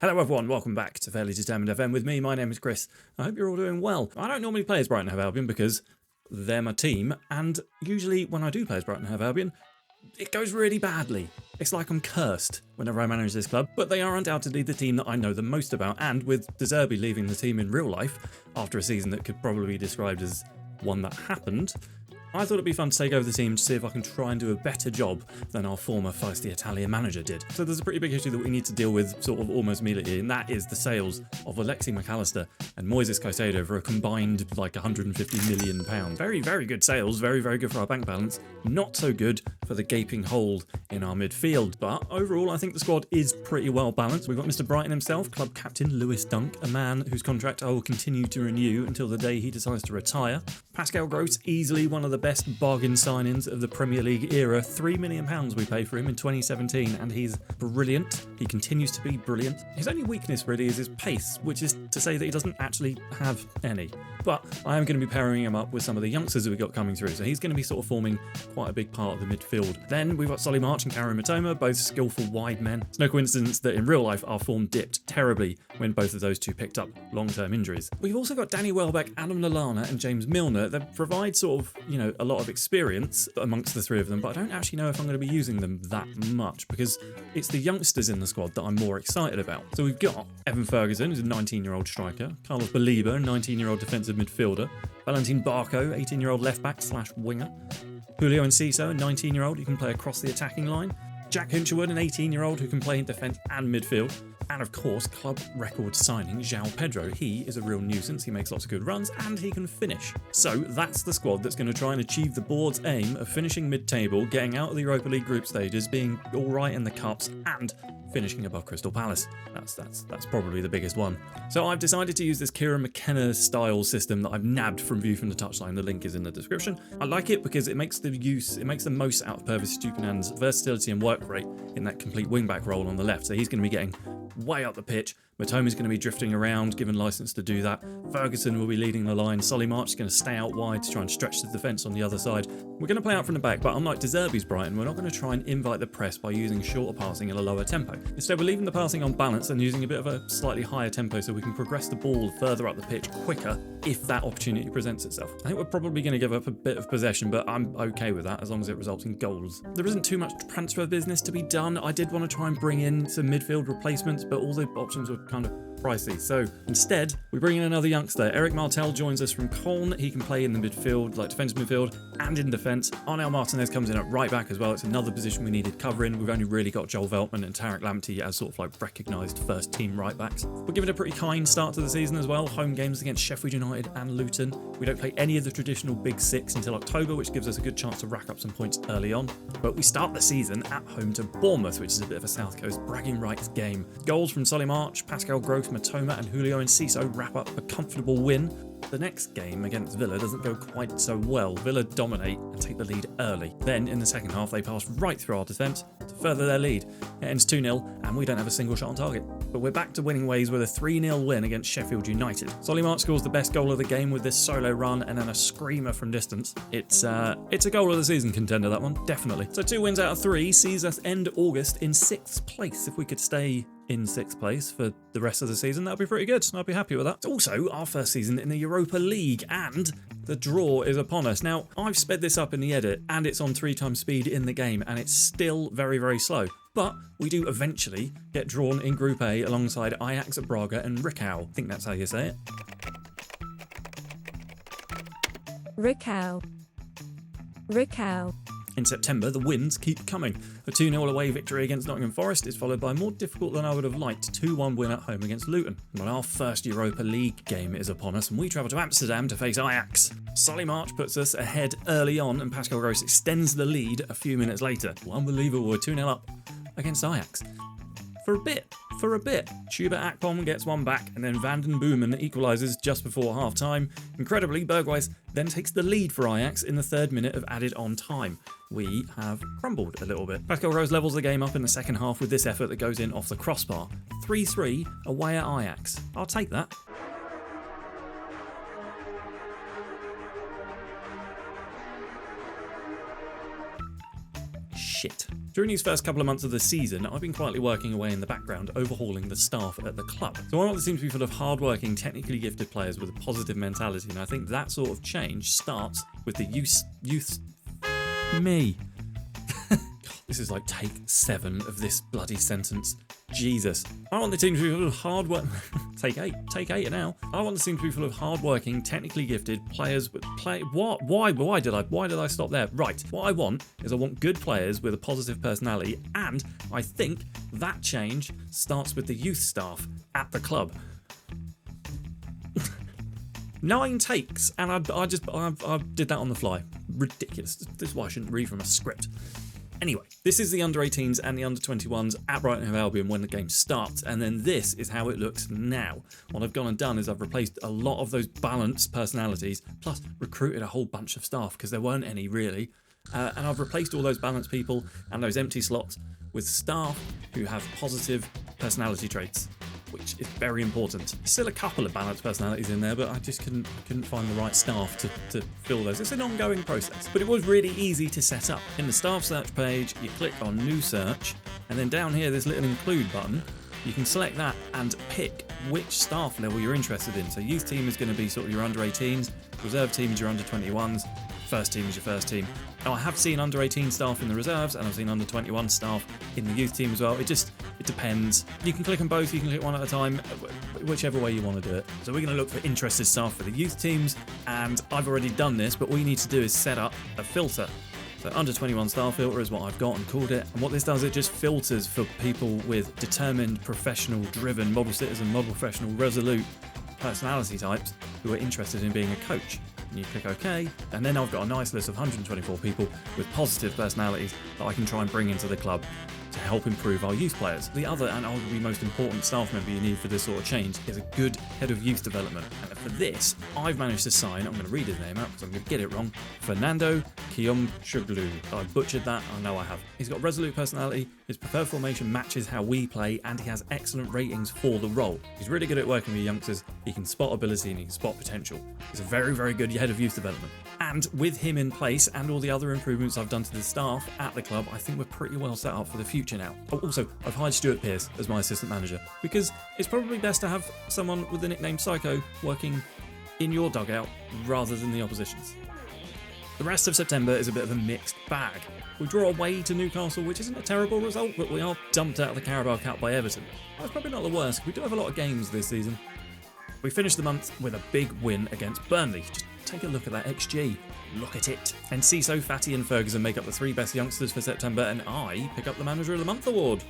Hello everyone, welcome back to Fairly Determined FM with me. My name is Chris. I hope you're all doing well. I don't normally play as Brighton Hove Albion because they're my team, and usually when I do play as Brighton Hove Albion, it goes really badly. It's like I'm cursed whenever I manage this club, but they are undoubtedly the team that I know the most about, and with De Zerbi leaving the team in real life after a season that could probably be described as one that happened, I thought it'd be fun to take over the team to see if I can try and do a better job than our former feisty Italian manager did. So there's a pretty big issue that we need to deal with sort of almost immediately, and that is the sales of Alexi McAllister and Moises Caicedo for a combined like £150 million. Very, very good sales, very, very good for our bank balance. Not so good for the gaping hole in our midfield, but overall I think the squad is pretty well balanced. We've got Mr. Brighton himself, club captain Lewis Dunk, a man whose contract I will continue to renew until the day he decides to retire. Pascal Gross, easily one of the best bargain signings of the Premier League era. £3 million we paid for him in 2017, and he's brilliant. He continues to be brilliant. His only weakness really is his pace, which is to say that he doesn't actually have any. But I am going to be pairing him up with some of the youngsters that we got coming through, so he's going to be sort of forming quite a big part of the midfield. Then we've got Solly March and Karim Matoma, both skillful wide men. It's no coincidence that in real life our form dipped terribly when both of those two picked up long-term injuries. We've also got Danny Welbeck, Adam Lallana and James Milner that provide sort of, a lot of experience amongst the three of them, but I don't actually know if I'm going to be using them that much because it's the youngsters in the squad that I'm more excited about. So we've got Evan Ferguson, who's a 19-year-old striker, Carlos Baliba, a 19-year-old defensive midfielder, Valentin Barco, 18-year-old left-back/winger, Julio Enciso, a 19-year-old who can play across the attacking line, Jack Hinchelwood, an 18-year-old who can play in defence and midfield, and of course, club record signing João Pedro. He is a real nuisance, he makes lots of good runs, and he can finish. So that's the squad that's going to try and achieve the board's aim of finishing mid-table, getting out of the Europa League group stages, being alright in the cups, and finishing above Crystal Palace. That's probably the biggest one. So I've decided to use this Kieran McKenna style system that I've nabbed from View from the Touchline. The link is in the description. I like it because it makes the most out of Purvis Estupiñán's versatility and work rate in that complete wing-back role on the left. So he's going to be getting way up the pitch. Matoma's going to be drifting around, given license to do that. Ferguson will be leading the line. Solly March is going to stay out wide to try and stretch the defence on the other side. We're going to play out from the back, but unlike De Zerbi's Brighton, we're not going to try and invite the press by using shorter passing at a lower tempo. Instead, we're leaving the passing on balance and using a bit of a slightly higher tempo so we can progress the ball further up the pitch quicker if that opportunity presents itself. I think we're probably going to give up a bit of possession, but I'm okay with that as long as it results in goals. There isn't too much transfer business to be done. I did want to try and bring in some midfield replacements, but all the options were kind of pricey. So instead, we bring in another youngster. Eric Martel joins us from Colne. He can play in the midfield, like defensive midfield, and in defence. Arnel Martinez comes in at right back as well. It's another position we needed covering. We've only really got Joel Veltman and Tarek Lamptey as sort of like recognised first team right backs. We're given a pretty kind start to the season as well. Home games against Sheffield United and Luton. We don't play any of the traditional big six until October, which gives us a good chance to rack up some points early on. But we start the season at home to Bournemouth, which is a bit of a South Coast bragging rights game. Goals from Solly March, Pascal Gross, Matoma and Julio Enciso wrap up a comfortable win. The next game against Villa doesn't go quite so well. Villa dominate and take the lead early. Then in the second half they pass right through our defence to further their lead. It ends 2-0 and we don't have a single shot on target. But we're back to winning ways with a 3-0 win against Sheffield United. Solly March scores the best goal of the game with this solo run and then a screamer from distance. It's a goal of the season contender, that one, definitely. So 2 wins out of 3 sees us end August in 6th place. If we could stay in 6th place for the rest of the season, that'd be pretty good. I'd be happy with that. It's also our first season in the Europa League and the draw is upon us. Now, I've sped this up in the edit and it's on 3 times speed in the game and it's still very, very slow. But we do eventually get drawn in Group A alongside Ajax, Braga and Ricau. I think that's how you say it. Ricau. In September, the wins keep coming. A 2-0 away victory against Nottingham Forest is followed by a more difficult than I would have liked 2-1 win at home against Luton. Well, our first Europa League game is upon us and we travel to Amsterdam to face Ajax. Solly March puts us ahead early on and Pascal Gross extends the lead a few minutes later. Unbelievable, we're 2-0 up against Ajax. For a bit. Schubert Akpom gets one back and then Van den Boomen equalises just before half-time. Incredibly, Bergwijs then takes the lead for Ajax in the 3rd minute of added on time. We have crumbled a little bit. Pascal Gross levels the game up in the second half with this effort that goes in off the crossbar. 3-3 away at Ajax. I'll take that. Shit. During these first couple of months of the season, I've been quietly working away in the background, overhauling the staff at the club. So I want the team to be full of hardworking, technically gifted players with a positive mentality, and I think that sort of change starts with the me. God, this is like take 7 of this bloody sentence. Jesus. I want the team to be full of hard work. Take 8 now. I want the team to be full of hardworking, technically gifted players with What? Why did I stop there? Right. What I want is good players with a positive personality, and I think that change starts with the youth staff at the club. 9 takes, and I did that on the fly. Ridiculous. This is why I shouldn't read from a script. Anyway, this is the under-18s and the under-21s at Brighton Hove Albion when the game starts, and then this is how it looks now. What I've gone and done is I've replaced a lot of those balanced personalities, plus recruited a whole bunch of staff, because there weren't any really, and I've replaced all those balanced people and those empty slots with staff who have positive personality traits, which is very important. Still a couple of balanced personalities in there, but I just couldn't find the right staff to fill those. It's an ongoing process, but it was really easy to set up. In the staff search page, you click on new search, and then down here, this little include button, you can select that and pick which staff level you're interested in. So youth team is going to be sort of your under 18s, reserve team is your under 21s, first team is your first team. Now I have seen under 18 staff in the reserves, and I've seen under 21 staff in the youth team as well. It depends. You can click them both, you can click one at a time, whichever way you want to do it. So we're going to look for interested staff for the youth teams, and I've already done this, but all you need to do is set up a filter. So under 21 star filter is what I've got and called it. And what this does, it just filters for people with determined, professional, driven, model citizen, model professional, resolute personality types who are interested in being a coach. And you click OK, and then I've got a nice list of 124 people with positive personalities that I can try and bring into the club to help improve our youth players. The other and arguably most important staff member you need for this sort of change is a good head of youth development. And for this, I've managed to sign, I'm going to read his name out because I'm going to get it wrong, Fernando Kiyomchoglu. I butchered that, I know I have. He's got a resolute personality, his preferred formation matches how we play, and he has excellent ratings for the role. He's really good at working with youngsters, he can spot ability and he can spot potential. He's a very, very good head of youth development. And with him in place and all the other improvements I've done to the staff at the club, I think we're pretty well set up for the future now. Oh, also, I've hired Stuart Pearce as my assistant manager because it's probably best to have someone with the nickname Psycho working in your dugout rather than the opposition's. The rest of September is a bit of a mixed bag. We draw away to Newcastle, which isn't a terrible result, but we are dumped out of the Carabao Cup by Everton. That's probably not the worst. We do have a lot of games this season. We finished the month with a big win against Burnley. Just take a look at that XG. Look at it. And Ciso, Fatty and Ferguson make up the 3 best youngsters for September, and I pick up the Manager of the Month award.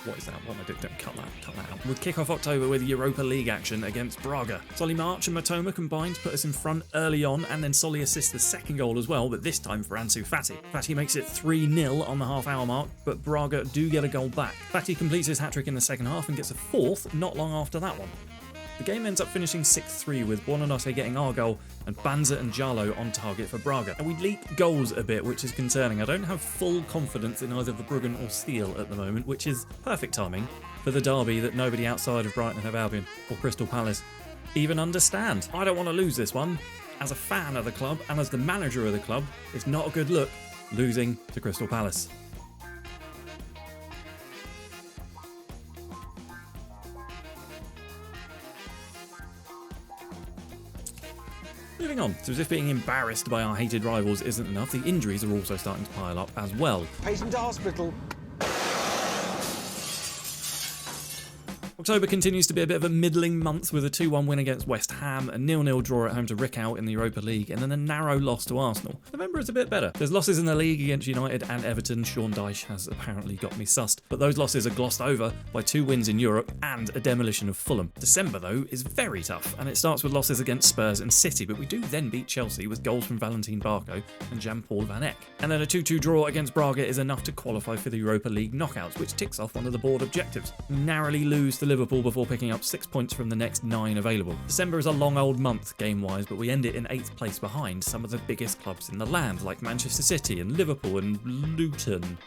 What is that? What am I doing? Don't cut that out. We kick off October with Europa League action against Braga. Solly March and Matoma combined to put us in front early on, and then Solly assists the second goal as well, but this time for Ansu Fati. Fati makes it 3-0 on the half-hour mark, but Braga do get a goal back. Fati completes his hat-trick in the second half and gets a 4th not long after that one. The game ends up finishing 6-3 with Buonanotte getting our goal and Banza and Jallo on target for Braga. And we leak goals a bit, which is concerning. I don't have full confidence in either Verbruggen or Steele at the moment, which is perfect timing for the derby that nobody outside of Brighton Hove Albion or Crystal Palace even understand. I don't want to lose this one. As a fan of the club and as the manager of the club, it's not a good look losing to Crystal Palace. Moving on, so as if being embarrassed by our hated rivals isn't enough, the injuries are also starting to pile up as well. Patient to hospital. October continues to be a bit of a middling month with a 2-1 win against West Ham, a 0-0 draw at home to Rickout in the Europa League, and then a narrow loss to Arsenal. November is a bit better. There's losses in the league against United and Everton. Sean Dyche has apparently got me sussed, but those losses are glossed over by 2 wins in Europe and a demolition of Fulham. December, though, is very tough, and it starts with losses against Spurs and City, but we do then beat Chelsea with goals from Valentin Barco and Jean-Paul Van Eck. And then a 2-2 draw against Braga is enough to qualify for the Europa League knockouts, which ticks off one of the board objectives. We narrowly lose to Liverpool before picking up 6 points from the next 9 available. December is a long old month game-wise, but we end it in 8th place behind some of the biggest clubs in the land, like Manchester City and Liverpool and Luton.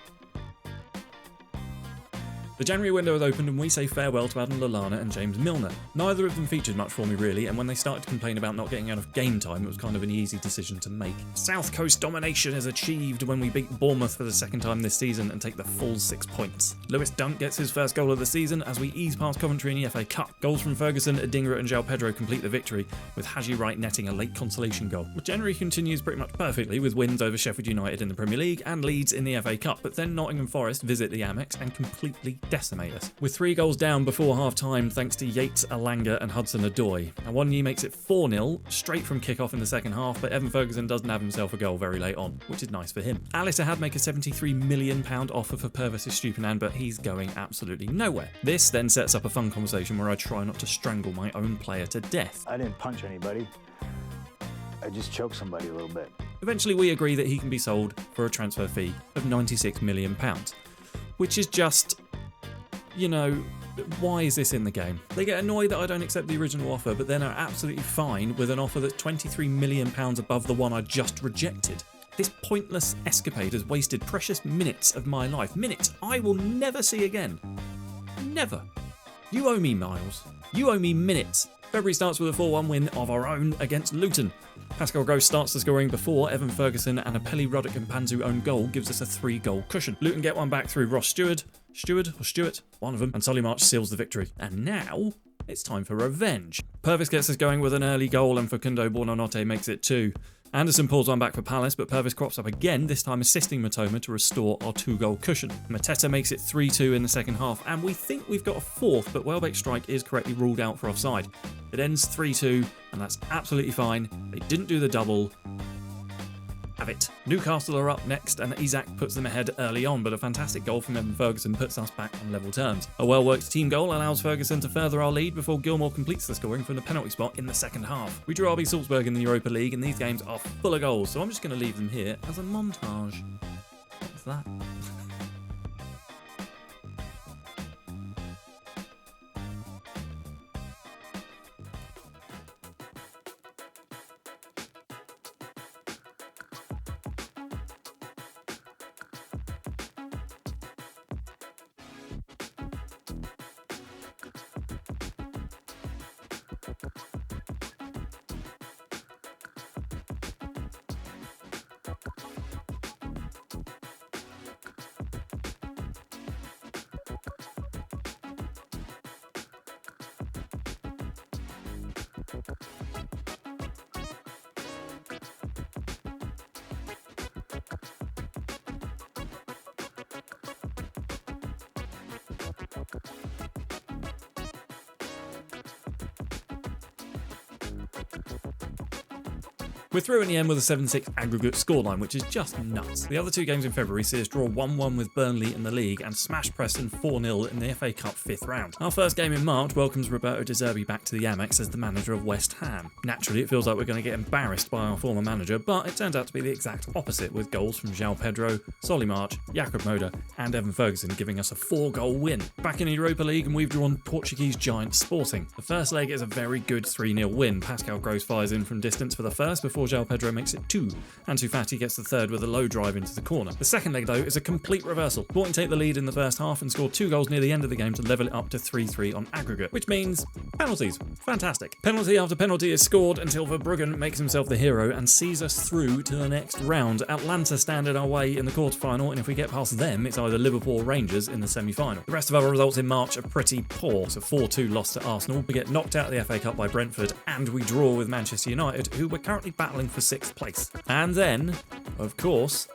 The January window has opened and we say farewell to Adam Lallana and James Milner. Neither of them featured much for me really, and when they started to complain about not getting enough game time, it was kind of an easy decision to make. South Coast domination is achieved when we beat Bournemouth for the second time this season and take the full 6 points. Lewis Dunk gets his first goal of the season as we ease past Coventry in the FA Cup. Goals from Ferguson, Adingra and João Pedro complete the victory, with Haji Wright netting a late consolation goal. January continues pretty much perfectly with wins over Sheffield United in the Premier League and Leeds in the FA Cup, but then Nottingham Forest visit the Amex and completely decimate us. With 3 goals down before half-time thanks to Yates, Alanga and Hudson Odoi. And Wanyi makes it 4-0 straight from kick-off in the second half, but Evan Ferguson does nab himself a goal very late on, which is nice for him. Al Ittihad make a £73 million offer for Purvis Estupiñán, but he's going absolutely nowhere. This then sets up a fun conversation where I try not to strangle my own player to death. I didn't punch anybody. I just choked somebody a little bit. Eventually we agree that he can be sold for a transfer fee of £96 million, which is just, you know, why is this in the game? They get annoyed that I don't accept the original offer, but then are absolutely fine with an offer that's £23 million above the one I just rejected. This pointless escapade has wasted precious minutes of my life. Minutes I will never see again. Never. You owe me, Miles. You owe me minutes. February starts with a 4-1 win of our own against Luton. Pascal Gross starts the scoring before Evan Ferguson and a Pelly Ruddock and Panzu own goal gives us a 3-goal cushion. Luton get one back through Ross Stewart, one of them, and Solly March seals the victory. And now it's time for revenge. Purvis gets us going with an early goal and Facundo Buonanotte makes it 2. Anderson pulls one back for Palace, but Purvis crops up again, this time assisting Matoma to restore our 2-goal cushion. Mateta makes it 3-2 in the second half, and we think we've got a fourth, but Welbeck's strike is correctly ruled out for offside. It ends 3-2, and that's absolutely fine. They didn't do the double. Have it. Newcastle are up next, and Isaac puts them ahead early on, but a fantastic goal from Evan Ferguson puts us back on level terms. A well-worked team goal allows Ferguson to further our lead before Gilmore completes the scoring from the penalty spot in the second half. We drew RB Salzburg in the Europa League, and these games are full of goals, so I'm just going to leave them here as a montage. What's that? We're through in the end with a 7-6 aggregate scoreline, which is just nuts. The other 2 games in February see us draw 1-1 with Burnley in the league and smash Preston 4-0 in the FA Cup 5th round. Our first game in March welcomes Roberto De Zerbi back to the Amex as the manager of West Ham. Naturally, it feels like we're going to get embarrassed by our former manager, but it turns out to be the exact opposite, with goals from João Pedro, Solly March, Jakob Moda and Evan Ferguson giving us a 4-goal win. Back in the Europa League and we've drawn Portuguese giant Sporting. The first leg is a very good 3-0 win. Pascal Gross fires in from distance for the first before João Pedro makes it 2. Ansu Fati gets the third with a low drive into the corner. The second leg though is a complete reversal. Sporting take the lead in the first half and score 2 goals near the end of the game to level it up to 3-3 on aggregate, which means penalties. Fantastic. Penalty after penalty is scored until Verbruggen makes himself the hero and sees us through to the next round. Atlanta stand in our way in the quarterfinal, and if we get past them, it's either Liverpool or Rangers in the semi-final. The rest of our results in March are pretty poor. It's a 4-2 loss to Arsenal. We get knocked out of the FA Cup by Brentford, and we draw with Manchester United, who we're currently battling for 6th place. And then, of course,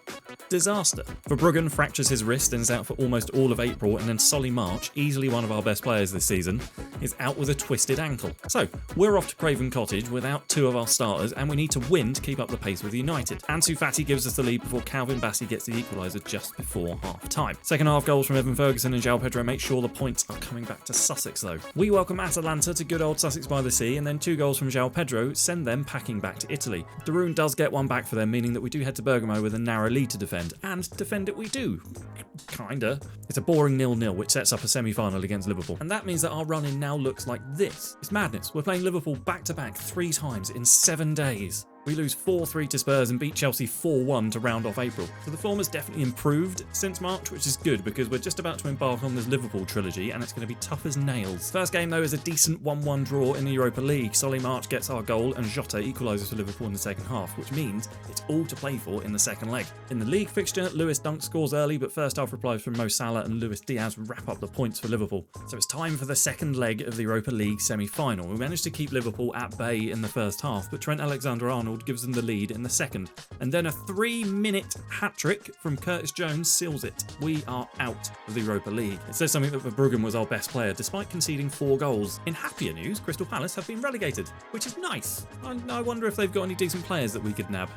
disaster. Verbruggen fractures his wrist and is out for almost all of April, and then Solly March, easily one of our best players this season, is out with a twisted ankle. So, we're off to Craven Cottage without 2 of our starters, and we need to win to keep up the pace with United. Ansu Fati gives us the lead before Calvin Bassey gets the equaliser just before half-time. Second half goals from Evan Ferguson and João Pedro make sure the points are coming back to Sussex though. We welcome Atalanta to good old Sussex by the Sea, and then 2 goals from João Pedro send them packing back to Italy. Darun does get one back for them, meaning that we do head to Bergamo with a narrow lead to defend, and defend it we do. Kinda. It's a boring 0-0, which sets up a semi-final against Liverpool. And that means that our run-in now looks like this. It's madness. We're playing Liverpool back-to-back 3 times in 7 days. We lose 4-3 to Spurs and beat Chelsea 4-1 to round off April. So the form has definitely improved since March, which is good because we're just about to embark on this Liverpool trilogy and it's going to be tough as nails. First game though is a decent 1-1 draw in the Europa League. Solly March gets our goal and Jota equalises for Liverpool in the second half, which means it's all to play for in the second leg. In the league fixture, Lewis Dunk scores early, but first half replies from Mo Salah and Luis Diaz wrap up the points for Liverpool. So it's time for the second leg of the Europa League semi-final. We managed to keep Liverpool at bay in the first half, but Trent Alexander-Arnold gives them the lead in the second. And then a 3-minute hat-trick from Curtis Jones seals it. We are out of the Europa League. It says something that Verbruggen was our best player, despite conceding 4 goals. In happier news, Crystal Palace have been relegated, which is nice. I wonder if they've got any decent players that we could nab.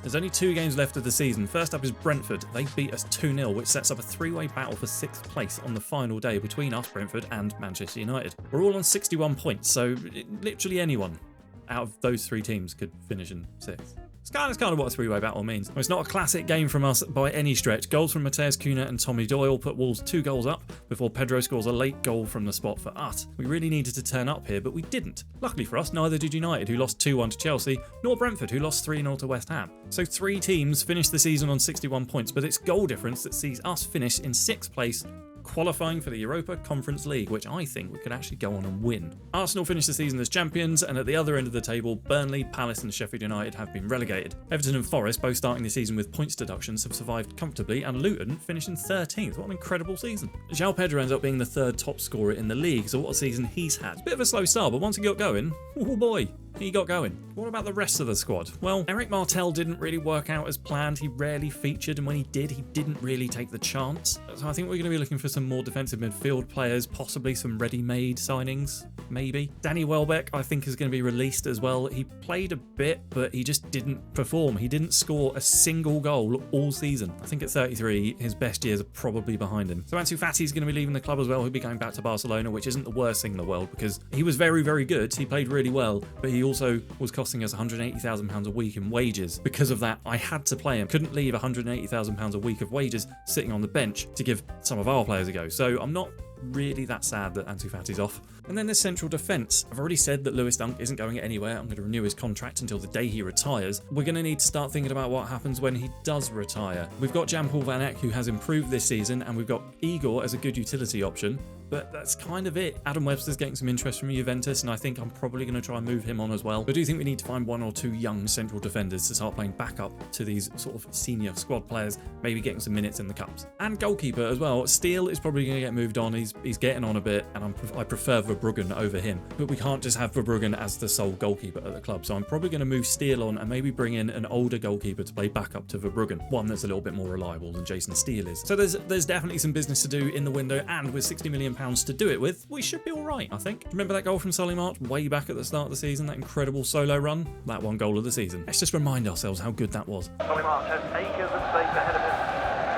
There's only 2 games left of the season. First up is Brentford. They beat us 2-0, which sets up a 3-way battle for 6th place on the final day between us, Brentford, and Manchester United. We're all on 61 points, so literally anyone out of those 3 teams could finish in 6th. It's kind of what a 3-way battle means. It's not a classic game from us by any stretch. Goals from Mateus Cunha and Tommy Doyle put Wolves 2 goals up before Pedro scores a late goal from the spot for us. We really needed to turn up here, but we didn't. Luckily for us, neither did United, who lost 2-1 to Chelsea, nor Brentford, who lost 3-0 to West Ham. So 3 teams finished the season on 61 points, but it's goal difference that sees us finish in 6th place, qualifying for the Europa Conference League, which I think we could actually go on and win. Arsenal finished the season as champions, and at the other end of the table, Burnley, Palace and Sheffield United have been relegated. Everton and Forest, both starting the season with points deductions, have survived comfortably, and Luton finished in 13th. What an incredible season. João Pedro ends up being the 3rd top scorer in the league, so what a season he's had. It's a bit of a slow start, but once he got going, oh boy, he got going. What about the rest of the squad? Well, Eric Martel didn't really work out as planned. He rarely featured, and when he did, he didn't really take the chance. So I think we're going to be looking for some more defensive midfield players, possibly some ready-made signings, maybe. Danny Welbeck, I think, is going to be released as well. He played a bit, but he just didn't perform. He didn't score a single goal all season. I think at 33, his best years are probably behind him. So Ansu Fati's going to be leaving the club as well. He'll be going back to Barcelona, which isn't the worst thing in the world because he was very, very good. He played really well, but he also was costing us £180,000 a week in wages. Because of that, I had to play him. Couldn't leave £180,000 a week of wages sitting on the bench to give some of our players a go. So I'm not really that sad that Ansu Fati's off. And then there's central defence. I've already said that Lewis Dunk isn't going anywhere. I'm going to renew his contract until the day he retires. We're going to need to start thinking about what happens when he does retire. We've got Jan-Paul Van Eyck, who has improved this season, and we've got Igor as a good utility option. But that's kind of it. Adam Webster's getting some interest from Juventus, and I think I'm probably going to try and move him on as well. But I do think we need to find 1 or 2 young central defenders to start playing backup to these sort of senior squad players, maybe getting some minutes in the cups. And goalkeeper as well. Steele is probably going to get moved on. He's getting on a bit, and I prefer Verbruggen over him. But we can't just have Verbruggen as the sole goalkeeper at the club, so I'm probably going to move Steele on and maybe bring in an older goalkeeper to play backup to Verbruggen, one that's a little bit more reliable than Jason Steele is. So there's definitely some business to do in the window, and with £60 million to do it with, we should be all right, I think. Remember that goal from Solly March way back at the start of the season, that incredible solo run? That one goal of the season. Let's just remind ourselves how good that was. Solly March has acres of space ahead of him.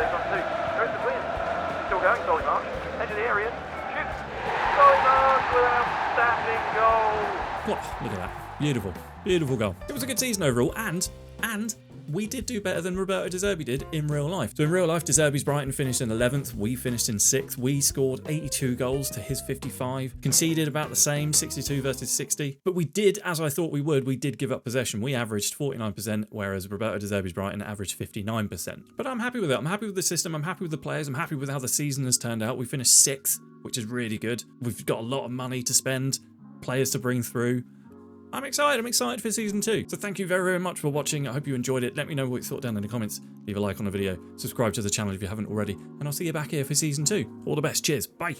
Takes on 2. Goes to win. Still going, Solly March. Edge of the area. Shoots. Solly March with an outstanding goal. Oh, look at that. Beautiful. Beautiful goal. It was a good season overall, and we did do better than Roberto De Zerbi did in real life. So in real life, De Zerbi's Brighton finished in 11th. We finished in 6th. We scored 82 goals to his 55. Conceded about the same, 62 versus 60. But we did, as I thought we would, we did give up possession. We averaged 49%, whereas Roberto De Zerbi's Brighton averaged 59%. But I'm happy with it. I'm happy with the system. I'm happy with the players. I'm happy with how the season has turned out. We finished 6th, which is really good. We've got a lot of money to spend, players to bring through. I'm excited for season 2. So thank you very, very much for watching. I hope you enjoyed it. Let me know what you thought down in the comments. Leave a like on the video, subscribe to the channel if you haven't already, and I'll see you back here for season 2. All the best. Cheers. Bye.